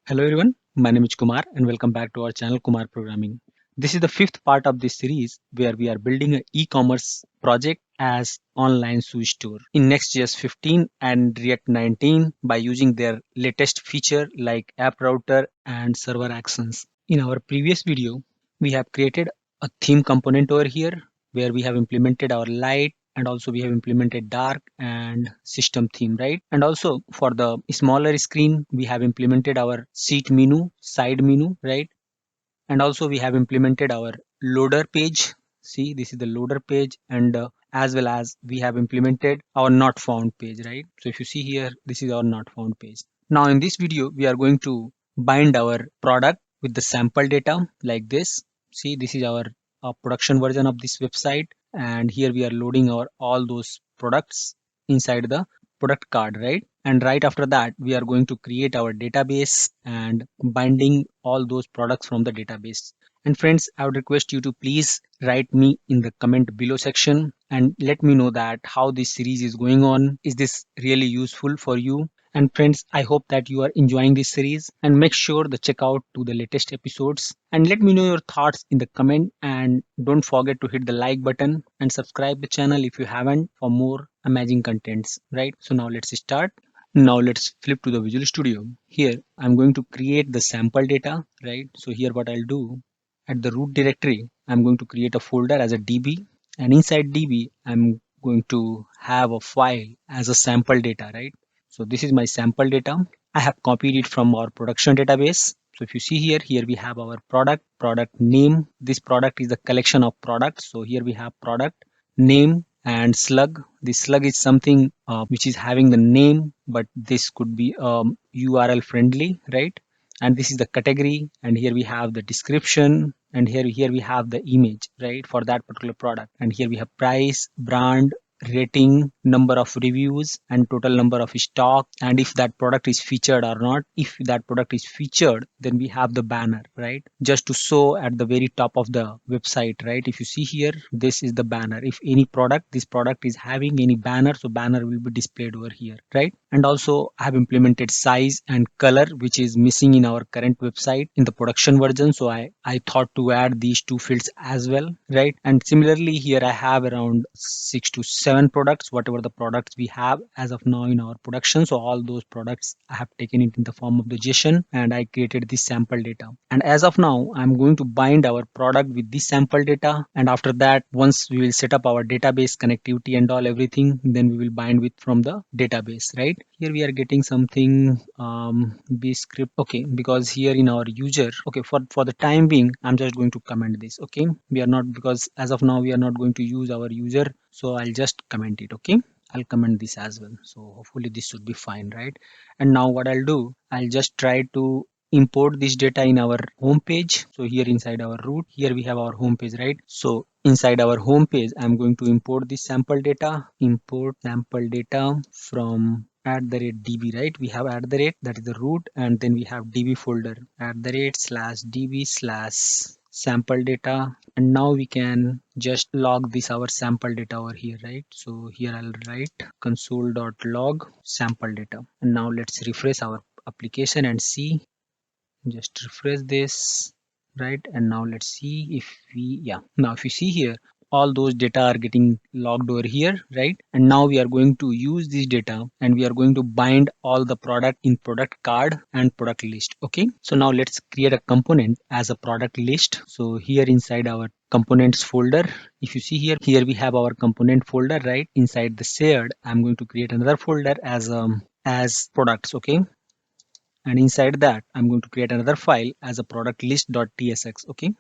Hello everyone, my name is Kumar and welcome back to our channel KUMAR Programming. This is the fifth part of this series where we are building an e-commerce project as online shoe store in Next.Js-15 and React 19 by using their latest feature like app router and server actions. In our previous video, we have created a theme component over here where we have implemented our light and also we have implemented dark and system theme, right? And also for the smaller screen we have implemented our seat menu, side menu, right? And also we have implemented our loader page. See, this is the loader page, and as well as we have implemented our not found page, right? So if you see here, this is our not found page. Now in this video we are going to bind our product with the sample data like this. See, this is our production version of this website, and here we are loading our all those products inside the product card, right? And right after that we are going to create our database and binding all those products from the database. And friends, I would request you to please write me in the comment below section and let me know that how this series is going on. Is this really useful for you? And friends, I hope that you are enjoying this series, and make sure to check out to the latest episodes and let me know your thoughts in the comment, and don't forget to hit the like button and subscribe the channel if you haven't for more amazing contents, right? So now let's start. Now let's flip to the Visual Studio. Here I'm going to create the sample data, right? So here what I'll do, at the root directory I'm going to create a folder as a DB, and inside DB I'm going to have a file as a sample data, right? So this is my sample data. I have copied it from our production database. So if you see here, we have our product name. This product is the collection of products. So here we have product name and slug. This slug is something which is having the name, but this could be URL friendly, right? And this is the category, and here we have the description, and here we have the image, right, for that particular product. And here we have price, brand, rating, number of reviews, and total number of stock, and if that product is featured or not. If that product is featured, then we have the banner, right, just to show at the very top of the website, right? If you see here, this is the banner. If any product, this product is having any banner, so banner will be displayed over here, right? And also I have implemented size and color, which is missing in our current website in the production version, so I thought to add these two fields as well, right? And similarly here I have around 6 to 7 products, whatever the products we have as of now in our production. So all those products I have taken it in the form of the JSON, and I created this sample data. And as of now I'm going to bind our product with this sample data, and after that, once we will set up our database connectivity and all everything, then we will bind with from the database, right? Here we are getting something b script, okay, because here in our user, okay, for the time being I'm just going to comment this, okay? We are not, because as of now we are not going to use our user, so I'll just comment it, okay? I'll comment this as well, so hopefully this should be fine, right? And now what I'll do, I'll just try to import this data in our home page. So here inside our root, here we have our home page, right? So inside our home page I'm going to import this sample data, import sample data from @db, right? We have @ that is the root, and then we have db folder @/db/ sample data, and now we can just log this our sample data over here, right? So here I'll write console.log sample data, and now let's refresh our application and see. Just refresh this, right? And now let's see if we, yeah, now if you see here, all those data are getting logged over here, right? And now we are going to use this data and we are going to bind all the product in product card and product list, okay? So now let's create a component as a product list. So here inside our components folder, if you see here, we have our component folder, right? Inside the shared, I'm going to create another folder as products, okay? And inside that I'm going to create another file as a product list.tsx, okay?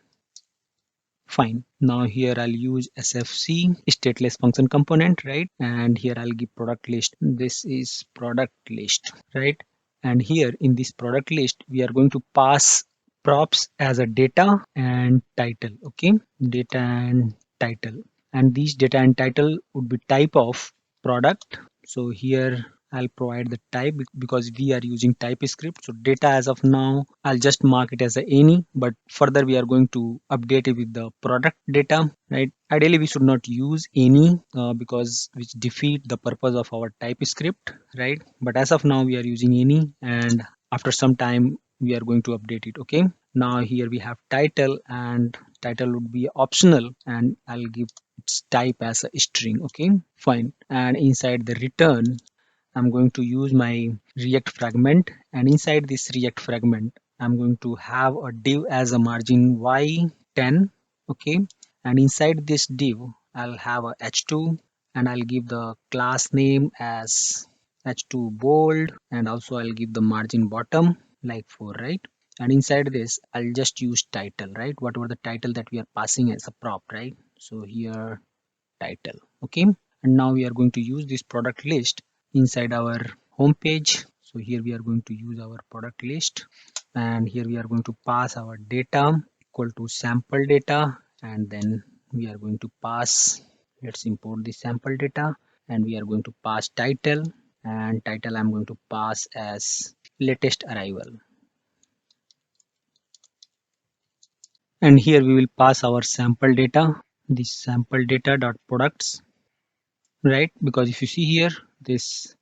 Fine. Now here I'll use sfc stateless function component, right? And here I'll give product list. This is product list, right? And here in this product list we are going to pass props as a data and title, okay? Data and title, and these data and title would be type of product. So here I'll provide the type because we are using TypeScript. So data as of now, I'll just mark it as a any, but further we are going to update it with the product data, right? Ideally, we should not use any because which defeat the purpose of our TypeScript, right? But as of now, we are using any, and after some time, we are going to update it. Okay, now here we have title, and title would be optional, and I'll give its type as a string. Okay, fine. And inside the return, I'm going to use my React fragment, and inside this React fragment I'm going to have a div as a margin y10. Okay, and inside this div I'll have a h2, and I'll give the class name as h2 bold, and also I'll give the margin bottom like 4, right? And inside this I'll just use title, right? Whatever the title that we are passing as a prop, right? So here title. Okay, and now we are going to use this product list inside our home page. So here we are going to use our product list, and here we are going to pass our data equal to sample data, and then we are going to pass, let's import the sample data, and we are going to pass title, and title I'm going to pass as latest arrival. And here we will pass our sample data, this sample data dot products, right? Because if you see here, this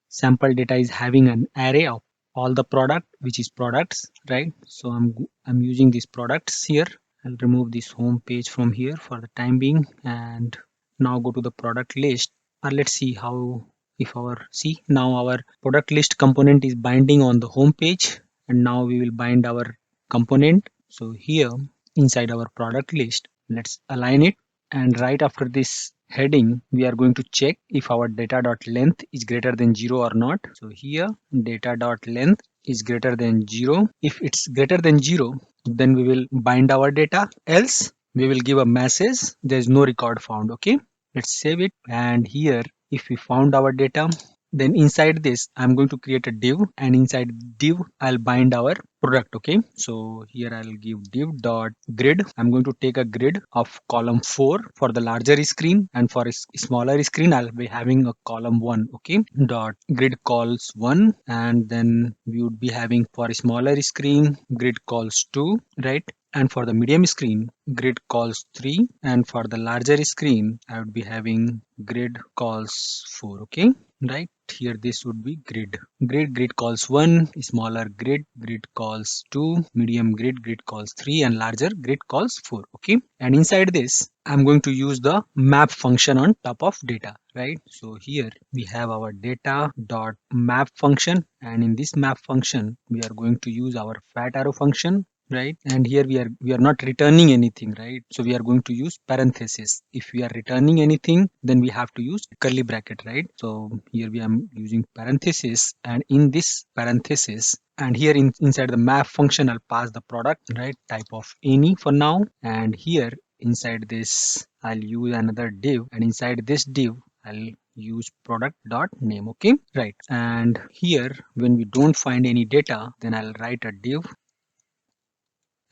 sample data is having an array of all the product, which is products, right? So I'm using these products here. I'll remove this home page from here for the time being, and now go to the product list. Or let's see how, if our, see, now our product list component is binding on the home page, and now we will bind our component. So here inside our product list, let's align it, and right after this heading we are going to check if our data.length is greater than 0 or not. So here data.length is greater than 0. If it's greater than 0, then we will bind our data, else we will give a message there is no record found. Okay, let's save it, and here if we found our data, then inside this I'm going to create a div, and inside div I'll bind our product. Okay, so here I'll give div dot grid. I'm going to take a grid of column 4 for the larger screen, and for a smaller screen I'll be having a column 1. Okay, dot grid calls 1, and then we would be having for a smaller screen grid calls 2, right? And for the medium screen grid calls 3, and for the larger screen I would be having grid calls 4. Okay, right here this would be grid calls 1, smaller grid calls 2, medium grid calls 3, and larger grid calls 4. Okay, and inside this I'm going to use the map function on top of data, right? So here we have our data dot map function, and in this map function we are going to use our fat arrow function, right? And here we are not returning anything, right? So we are going to use parenthesis. If we are returning anything, then we have to use curly bracket, right? So here we am using parenthesis, and in this parenthesis, and here inside the map function I'll pass the product, right, type of any for now. And here inside this I'll use another div, and inside this div I'll use product dot name. Okay, right? And here when we don't find any data, then I'll write a div,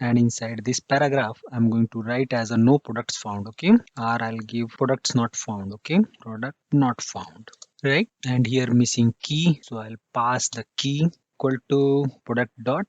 and inside this paragraph I'm going to write as a no products found. Okay, or I'll give products not found. Okay, product not found, right? And here missing key, so I'll pass the key equal to product dot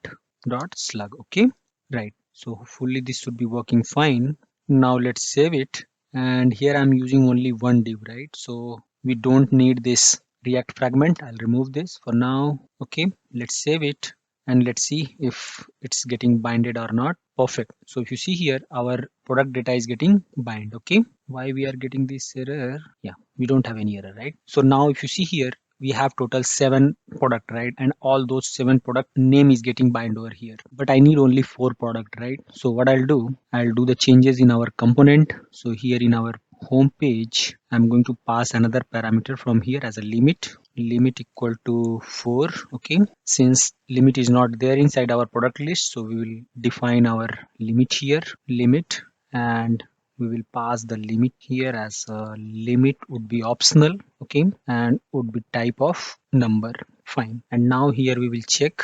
slug. Okay, right? So hopefully this should be working fine. Now let's save it, and here I'm using only one div, right? So we don't need this React fragment. I'll remove this for now. Okay, let's save it, and let's see if it's getting binded or not. Perfect. So if you see here, our product data is getting bind. Okay, why we are getting this error? Yeah, we don't have any error, right? So now if you see here, we have total 7 product, right? And all those 7 product name is getting bind over here, but I need only 4 product, right? So what I'll do the changes in our component. So here in our home page I'm going to pass another parameter from here as a limit equal to 4. Okay, since limit is not there inside our product list, so we will define our limit here, limit, and we will pass the limit here as limit would be optional. Okay, and would be type of number. Fine. And now here we will check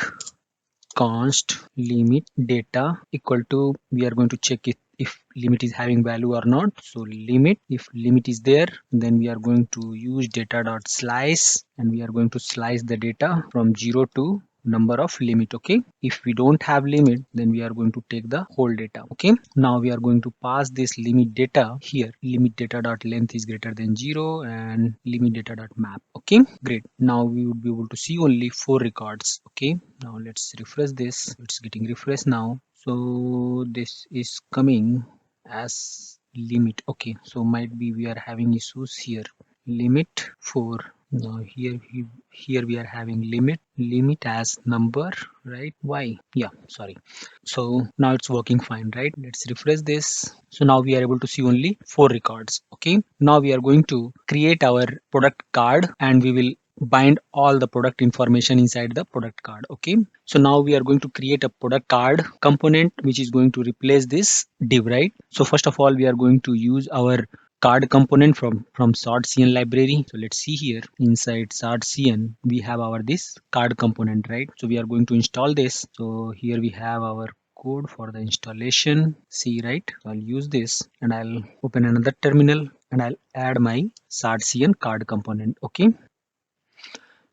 const limit data equal to, we are going to check it if limit is having value or not. So limit, if limit is there, then we are going to use data dot slice, and we are going to slice the data from 0 to number of limit. Okay, if we don't have limit, then we are going to take the whole data. Okay, now we are going to pass this limit data here. Limit data dot length is greater than 0 and limit data dot map. Okay, great. Now we would be able to see only 4 records. Okay, now let's refresh this. It's getting refreshed now. So this is coming as limit. Okay, so might be we are having issues here. Limit 4. Now here we are having limit as number, right? Why? Yeah, sorry. So now it's working fine, right? Let's refresh this. So now we are able to see only 4 records. Okay, now we are going to create our product card and we will bind all the product information inside the product card. Okay, so now we are going to create a product card component which is going to replace this div, right? So first of all, we are going to use our card component from ShadCN library. So let's see here inside ShadCN we have our this card component, right? So we are going to install this. So here we have our code for the installation. See, right? So I'll use this and I'll open another terminal and I'll add my ShadCN card component. Okay,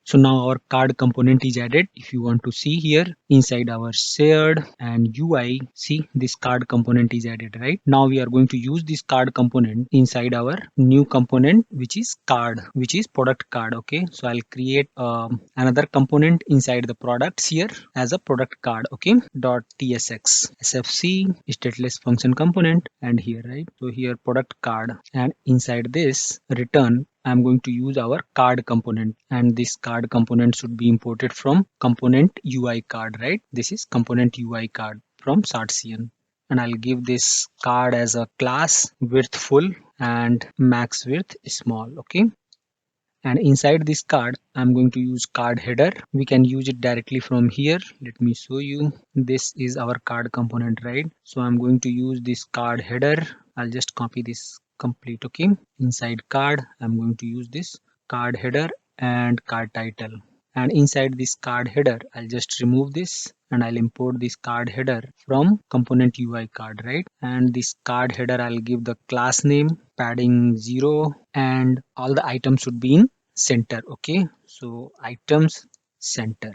so now our card component is added. If you want to see here inside our shared and UI, see this card component is added, right? Now we are going to use this card component inside our new component, which is card, which is product card. Okay, so I'll create another component inside the products here as a product card. Okay, dot tsx sfc stateless function component and here, right? So here product card and inside this return I'm going to use our card component and this card component should be imported from component UI card, right? This is component UI card from ShadCN and I'll give this card as a class width full and max width small. Okay, and inside this card I'm going to use card header. We can use it directly from here. Let me show you. This is our card component, right? So I'm going to use this card header. I'll just copy this complete. Okay, inside card I'm going to use this card header and card title, and inside this card header I'll just remove this and I'll import this card header from component UI card, right? And this card header I'll give the class name padding 0 and all the items should be in center. Okay, so items center,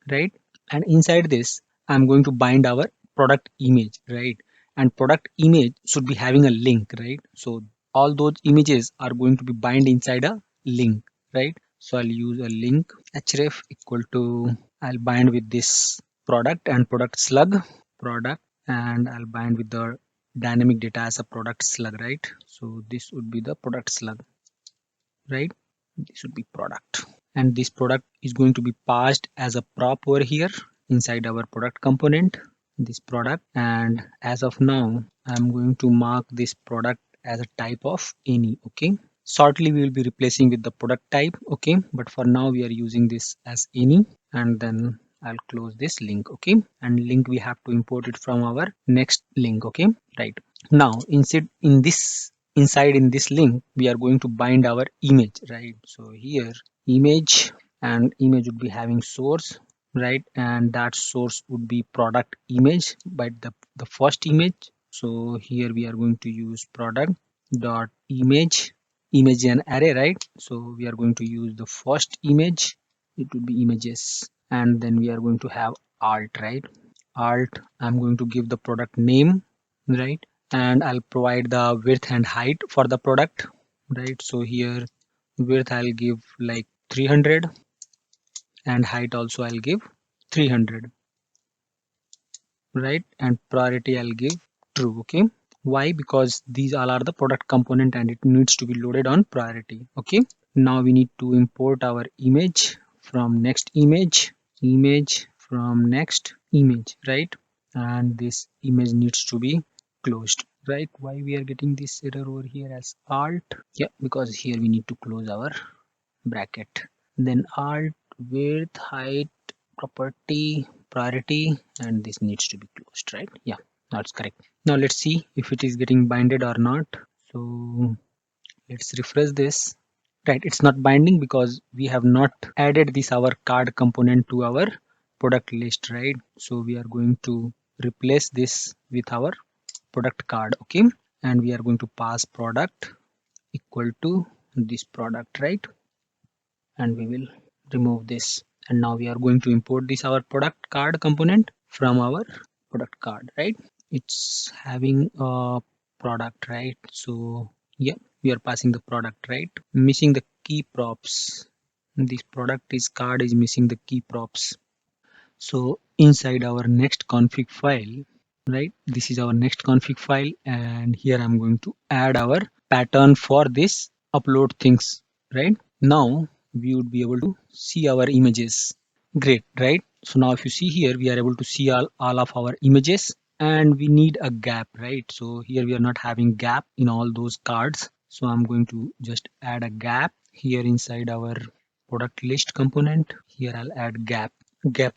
right? And inside this I'm going to bind our product image, right? And product image should be having a link, right? So all those images are going to be bind inside a link, right? So I'll use a link href equal to, I'll bind with this product and product slug product, and I'll bind with the dynamic data as a product slug, right? So this would be the product slug, right? This would be product, and this product is going to be passed as a prop over here inside our product component, this product. And as of now I'm going to mark this product as a type of any. Okay, shortly we will be replacing with the product type. Okay, but for now we are using this as any, and then I'll close this link. Okay, and link we have to import it from our next link. Okay, right. Now inside in this link we are going to bind our image, right? So here image, and image would be having source, right? And that source would be product image, but the first image. So here we are going to use product dot image. Image an array, right? So we are going to use the first image. It would be images, and then we are going to have alt, right? Alt, I'm going to give the product name, right? And I'll provide the width and height for the product, right? So here width I'll give like 300 and height also I'll give 300, right? And priority I'll give true. Okay, why? Because these all are the product component and it needs to be loaded on priority. Okay, now we need to import our image from next image from next image, right? And this image needs to be closed, right? Why we are getting this error over here as alt? Yeah, because here we need to close our bracket, then alt width height property priority, and this needs to be closed, right? Yeah, that's correct. Now let's see if it is getting binded or not. So let's refresh this. Right, it's not binding because we have not added this our card component to our product list, right? So we are going to replace this with our product card. Okay, and we are going to pass product equal to this product, right? And we will remove this And now we are going to import this our product card component from our product card, right? It's having a product, right? So yeah, we are passing the product, right? Missing the key props. This product is card is missing the key props. So inside our next config file, right? This is our next config file, and here I'm going to add our pattern for this upload things, right? Now we would be able to see our images. Great, right? So now if you see here, we are able to see all of our images, and we need a gap, right? So here we are not having gap in all those cards. So I'm going to just add a gap here inside our product list component. Here I'll add gap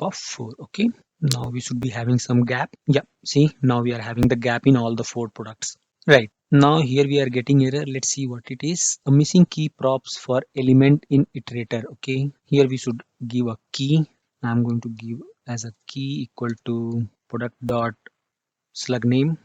of 4. Okay, now we should be having some gap. Yeah, see, now we are having the gap in all the 4 products, right? Now here we are getting error. Let's see what it is. A missing key props for element in iterator. Okay, here we should give a key. I'm going to give as a key equal to product dot slug name,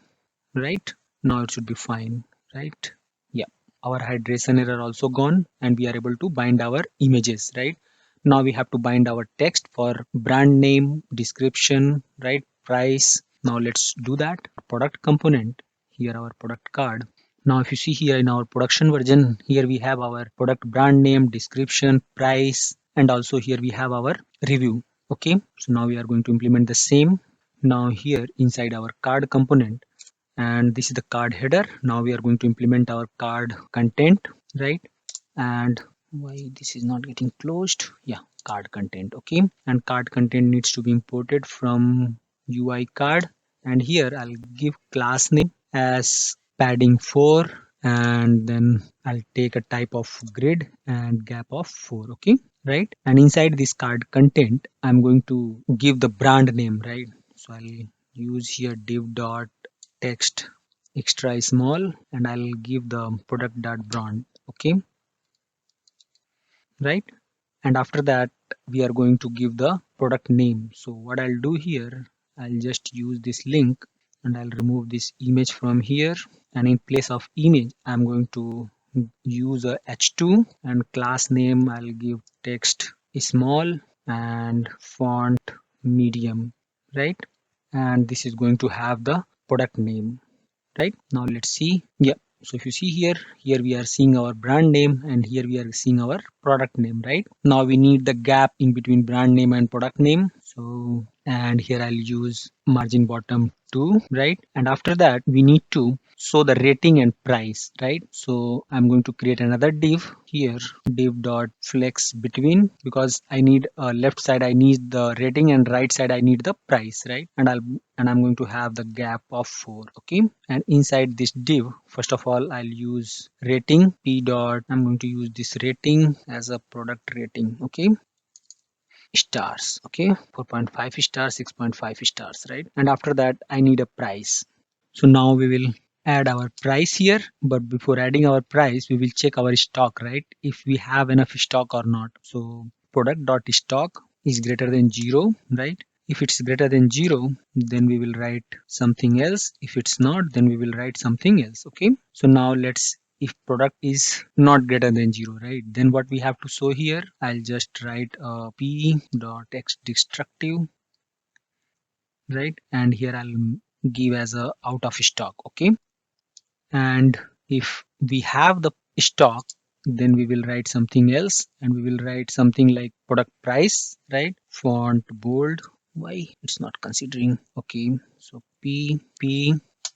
right? Now it should be fine, right? Yeah, our hydration error also gone, and we are able to bind our images, right? Now we have to bind our text for brand name, description, right? Price. Now let's do that. Product component, here our product card. Now if you see here in our production version, here we have our product brand name, description, price, and also here we have our review. Okay, so now we are going to implement the same. Now here inside our card component, and this is the card header. Now we are going to implement our card content, right? And why this is not getting closed? Yeah, card content. Okay, and card content needs to be imported from UI card, and here I'll give class name as padding 4, and then I'll take a type of grid and gap of 4. Okay, right? And inside this card content, I'm going to give the brand name, right? So I'll use here div dot text extra small, and I'll give the product dot brand. Okay, right? And after that we are going to give the product name. So what I'll do here, I'll just use this link, and I'll remove this image from here, and in place of image I'm going to use a h2, and class name I'll give text small and font medium, right? And this is going to have the product name, right? Now let's see. Yeah, so if you see here, we are seeing our brand name, and here we are seeing our product name, right? Now we need the gap in between brand name and product name. So, and here I'll use margin bottom 2, right? And after that we need to show the rating and price, right? So I'm going to create another div here, div dot flex between, because I need left side I need the rating, and right side I need the price, right? And I'm going to have the gap of 4. Okay, and inside this div, first of all I'll use rating p dot, I'm going to use this rating as a product rating. Okay, stars. Okay, 4.5 stars, 6.5 stars, right? And after that I need a price. So now we will add our price here, but before adding our price we will check our stock, right? If we have enough stock or not. So product dot stock is greater than 0, right? If it's greater than 0, then we will write something else. If it's not, then we will write something else. Okay, so now let's, if product is not greater than 0, right, then what we have to show here, I'll just write p dot x destructive, right? And here I'll give as a out of stock. Okay, and if we have the stock, then we will write something else, and we will write something like product price, right? Font bold. Why it's not considering? Okay, so p,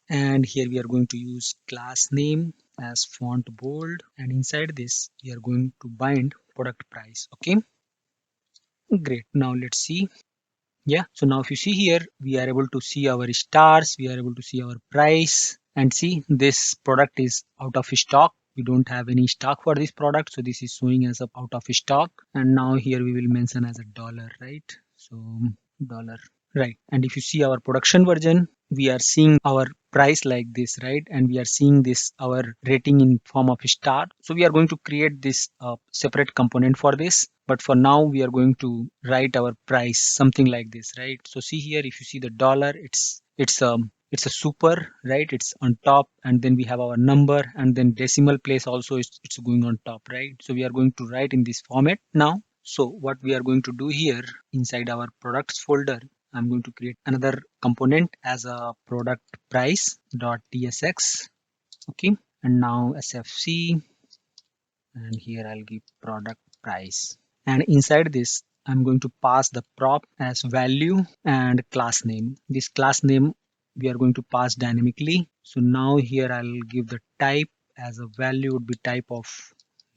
and here we are going to use class name as font bold, and inside this we are going to bind product price. Okay, great. Now let's see. Yeah, so now if you see here, we are able to see our stars, we are able to see our price, and see this product is out of stock. We don't have any stock for this product, so this is showing as a out of stock. And now here we will mention as a dollar, right? So dollar, right? And if you see our production version, we are seeing our price like this, right? And we are seeing this our rating in form of star. So we are going to create this separate component for this, but for now we are going to write our price something like this, right? So see here, if you see the dollar, it's a super, right? It's on top, and then we have our number, and then decimal place also it's going on top, right? So we are going to write in this format now. So what we are going to do here, inside our products folder, I'm going to create another component as a product price.tsx. Okay, and now sfc, and here I'll give product price. And inside this, I'm going to pass the prop as value and class name. This class name we are going to pass dynamically. So now here I'll give the type as a value would be type of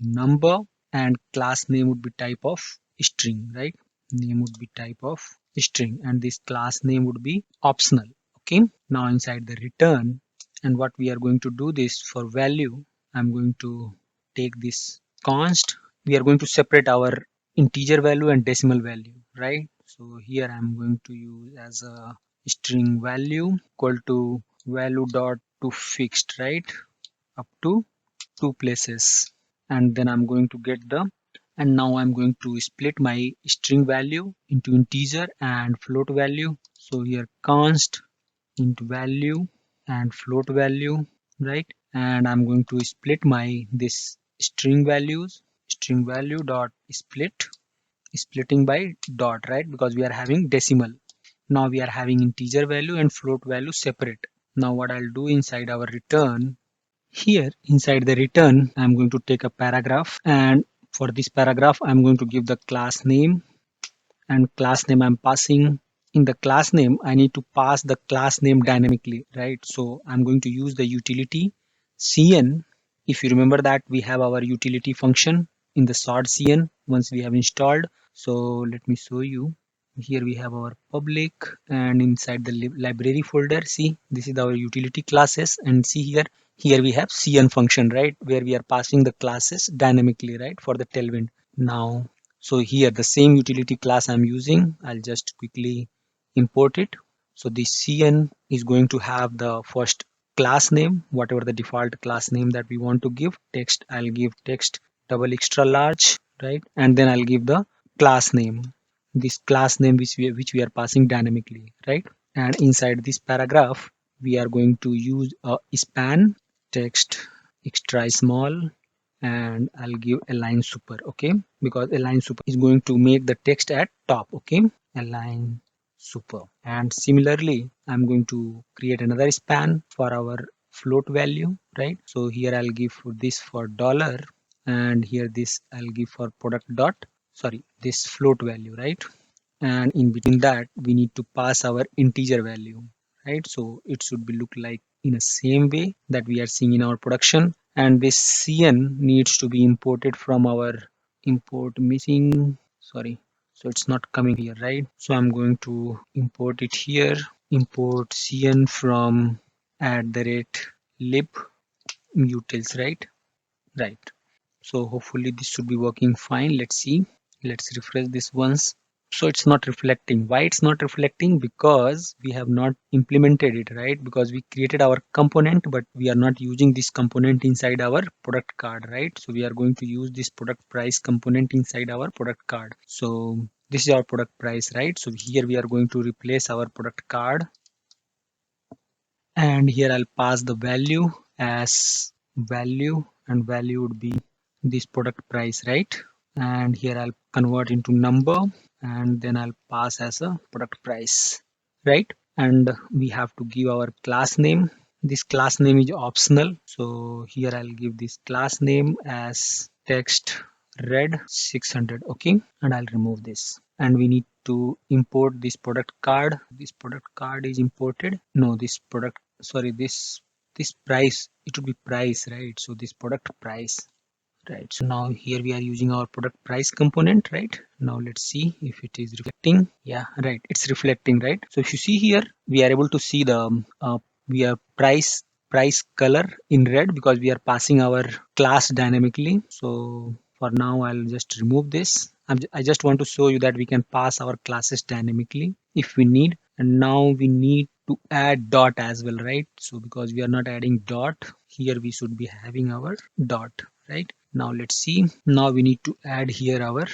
number, and class name would be type of string, right? Name would be type of string, and this class name would be optional. Okay, now inside the return, and what we are going to do this for value, I'm going to take this const. We are going to separate our integer value and decimal value, right? So here I'm going to use as a string value equal to value dot to fixed, right, up to 2 places, and then I'm going to get the, and now I'm going to split my string value into integer and float value. So here const int value and float value, right? And I'm going to split my this string value dot split, splitting by dot, right? Because we are having decimal. Now we are having integer value and float value separate. Now what I'll do inside our return, here inside the return, I'm going to take a paragraph, and for this paragraph I'm going to give the class name, and class name I'm passing. In the class name I need to pass the class name dynamically, right? So I'm going to use the utility cn. If you remember that we have our utility function in the ShadCN once we have installed. So let me show you. Here we have our public, and inside the library folder, see, this is our utility classes, and see here we have cn function, right, where we are passing the classes dynamically, right, for the tailwind. Now so here the same utility class I'm using, I'll just quickly import it. So the cn is going to have the first class name, whatever the default class name that we want to give. Text, I'll give text double extra large, right? And then I'll give the class name, this class name which we are passing dynamically, right? And inside this paragraph, we are going to use a span, text extra small, and I'll give align super, okay, because align super is going to make the text at top, okay, align super. And similarly I'm going to create another span for our float value, right? So here I'll give for this for dollar, and here this I'll give for product dot, sorry, this float value, right? And in between that we need to pass our integer value, right? So it should be look like in the same way that we are seeing in our production. And this cn needs to be imported from our import missing, sorry, so it's not coming here, right? So I'm going to import it here, import cn from @lib utils, right. So hopefully this should be working fine. Let's see, let's refresh this once. So it's not reflecting. Why it's not reflecting? Because we have not implemented it, right? Because we created our component, but we are not using this component inside our product card, right? So we are going to use this product price component inside our product card. So this is our product price, right? So here we are going to replace our product card, and here I'll pass the value as value, and value would be this product price, right? And here I'll convert into number, and then I'll pass as a product price, right? And we have to give our class name. This class name is optional, so here I'll give this class name as text red 600, okay, and I'll remove this. And we need to import this product card. This product card is imported, no, this product, sorry, this price, it would be price, right? So this product price, right? So now here we are using our product price component, right? Now let's see if it is reflecting. Yeah, right, it's reflecting, right? So if you see here, we are able to see the we are price color in red because we are passing our class dynamically. So for now I'll just remove this. I just want to show you that we can pass our classes dynamically if we need. And now we need to add dot as well, right? So because we are not adding dot here, we should be having our dot, right? Now let's see, now we need to add here our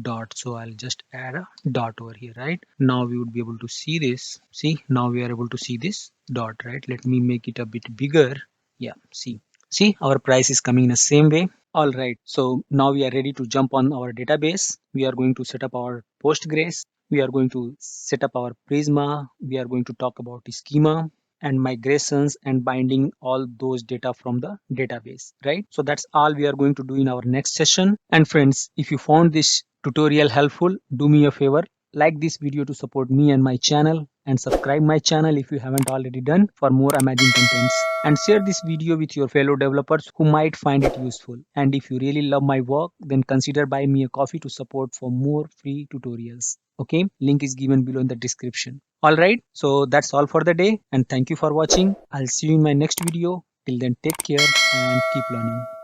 dot. So I'll just add a dot over here, right? Now we would be able to see this. See, now we are able to see this dot, right? Let me make it a bit bigger. Yeah, see, See, our price is coming in the same way. All right, so now we are ready to jump on our database. We are going to set up our Postgres. We are going to set up our Prisma. We are going to talk about the schema and migrations and binding all those data from the database, right? So that's all we are going to do in our next session. And friends, if you found this tutorial helpful, do me a favor, like this video to support me and my channel, and subscribe my channel if you haven't already done for more amazing contents, and share this video with your fellow developers who might find it useful. And if you really love my work, then consider buying me a coffee to support for more free tutorials. Okay, link is given below in the description. All right, so that's all for the day, and thank you for watching. I'll see you in my next video. Till then, take care and keep learning.